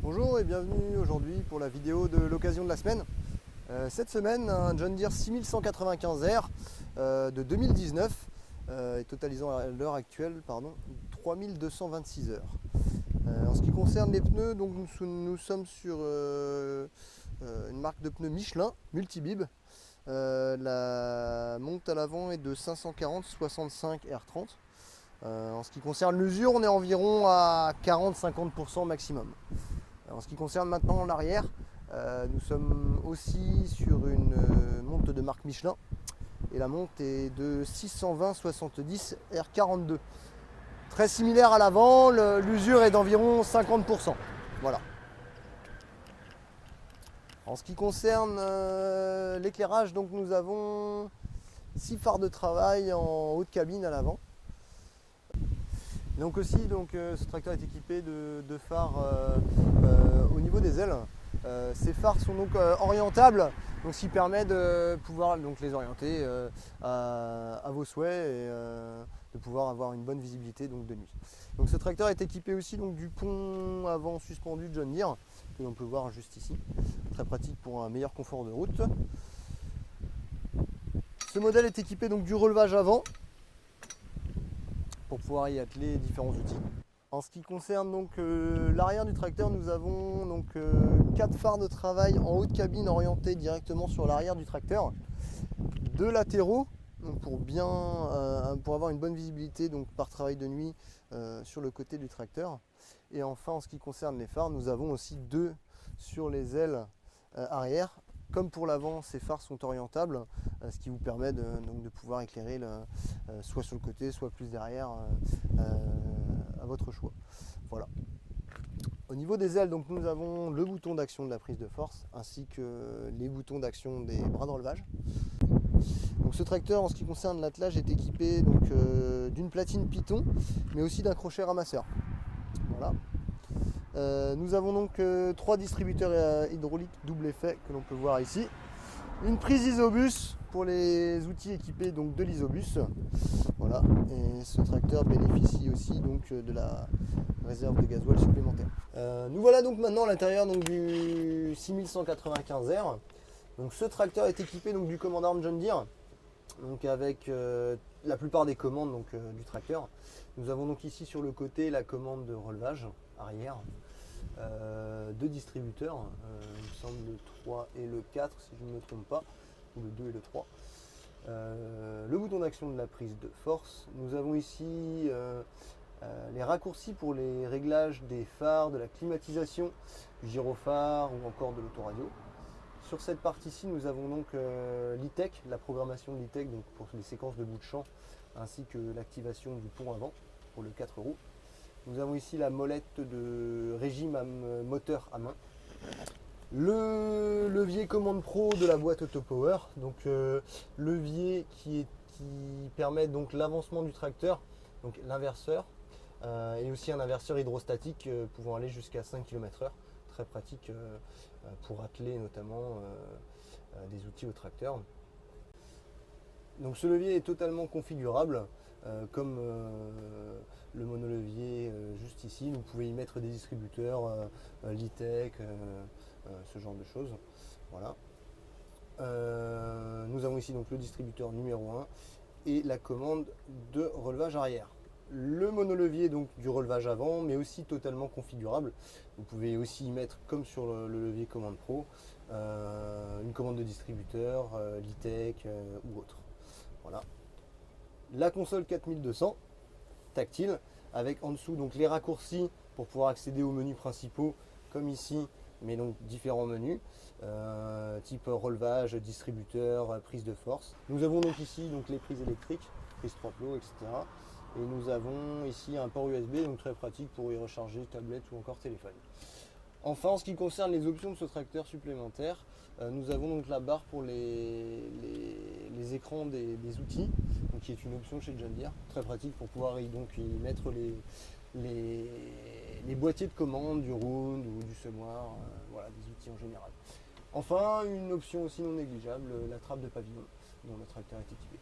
Bonjour et bienvenue aujourd'hui pour la vidéo de l'occasion de la semaine. Cette semaine, un John Deere 6195R de 2019 est totalisant à l'heure actuelle 3226 heures. En ce qui concerne les pneus, donc nous sommes sur une marque de pneus Michelin Multibib. La monte à l'avant est de 540-65 R30. En ce qui concerne l'usure, on est environ à 40-50% maximum. En ce qui concerne maintenant l'arrière, nous sommes aussi sur une monte de marque Michelin et la monte est de 620-70 R42. Très similaire à l'avant, l'usure est d'environ 50%. Voilà. En ce qui concerne l'éclairage, donc nous avons 6 phares de travail en haut de cabine à l'avant. Donc aussi, ce tracteur est équipé de phares au niveau des ailes. Ces phares sont donc orientables, donc ce qui permet de pouvoir les orienter à vos souhaits et de pouvoir avoir une bonne visibilité de nuit. Donc ce tracteur est équipé aussi du pont avant suspendu John Deere que l'on peut voir juste ici. Très pratique pour un meilleur confort de route. Ce modèle est équipé du relevage avant, pour pouvoir y atteler différents outils. En ce qui concerne l'arrière du tracteur, nous avons 4 phares de travail en haut de cabine orientés directement sur l'arrière du tracteur, 2 latéraux pour avoir une bonne visibilité par travail de nuit sur le côté du tracteur. Et enfin, en ce qui concerne les phares, nous avons aussi 2 sur les ailes arrière. Comme pour l'avant, ces phares sont orientables, ce qui vous permet de pouvoir éclairer soit sur le côté, soit plus derrière, à votre choix. Voilà. Au niveau des ailes, nous avons le bouton d'action de la prise de force, ainsi que les boutons d'action des bras de relevage. Donc, ce tracteur, en ce qui concerne l'attelage, est équipé d'une platine Python, mais aussi d'un crochet ramasseur. Voilà. Nous avons 3 distributeurs hydrauliques double effet que l'on peut voir ici. Une prise isobus pour les outils équipés de l'isobus. Voilà. Et ce tracteur bénéficie aussi de la réserve de gasoil supplémentaire. Nous voilà maintenant à l'intérieur du 6195R. Ce tracteur est équipé du command arm John Deere, avec la plupart des commandes du tracteur. Nous avons ici sur le côté la commande de relevage arrière. 2 distributeurs, il me semble le 3 et le 4 si je ne me trompe pas, ou le 2 et le 3. Le bouton d'action de la prise de force. Nous avons ici les raccourcis pour les réglages des phares, de la climatisation, du gyrophare ou encore de l'autoradio. Sur cette partie-ci, nous avons l'e-tech, la programmation de l'e-tech pour les séquences de bout de champ, ainsi que l'activation du pont avant pour le 4 roues. Nous avons ici la molette de régime moteur à main. Le levier commande pro de la boîte AutoPower, levier qui permet l'avancement du tracteur, l'inverseur, et aussi un inverseur hydrostatique pouvant aller jusqu'à 5 km/h. Très pratique pour atteler notamment des outils au tracteur. Donc ce levier est totalement configurable, comme le monolevier juste ici. Vous pouvez y mettre des distributeurs, l'e-tech, ce genre de choses. Voilà. Nous avons ici le distributeur numéro 1 et la commande de relevage arrière. Le monolevier du relevage avant, mais aussi totalement configurable. Vous pouvez aussi y mettre, comme sur le levier commande pro, une commande de distributeur, l'e-tech ou autre. Voilà. La console 4200 tactile avec en dessous les raccourcis pour pouvoir accéder aux menus principaux comme ici, mais différents menus type relevage, distributeur, prise de force. Nous avons ici les prises électriques, prise 3 plots, etc. Et nous avons ici un port USB, très pratique pour y recharger tablette ou encore téléphone. Enfin, en ce qui concerne les options de ce tracteur supplémentaire, nous avons la barre pour les écrans des outils, qui est une option chez John Deere, très pratique pour pouvoir y mettre les boîtiers de commande du round ou du semoir, voilà, des outils en général. Enfin, une option aussi non négligeable, la trappe de pavillon dont le tracteur est équipé.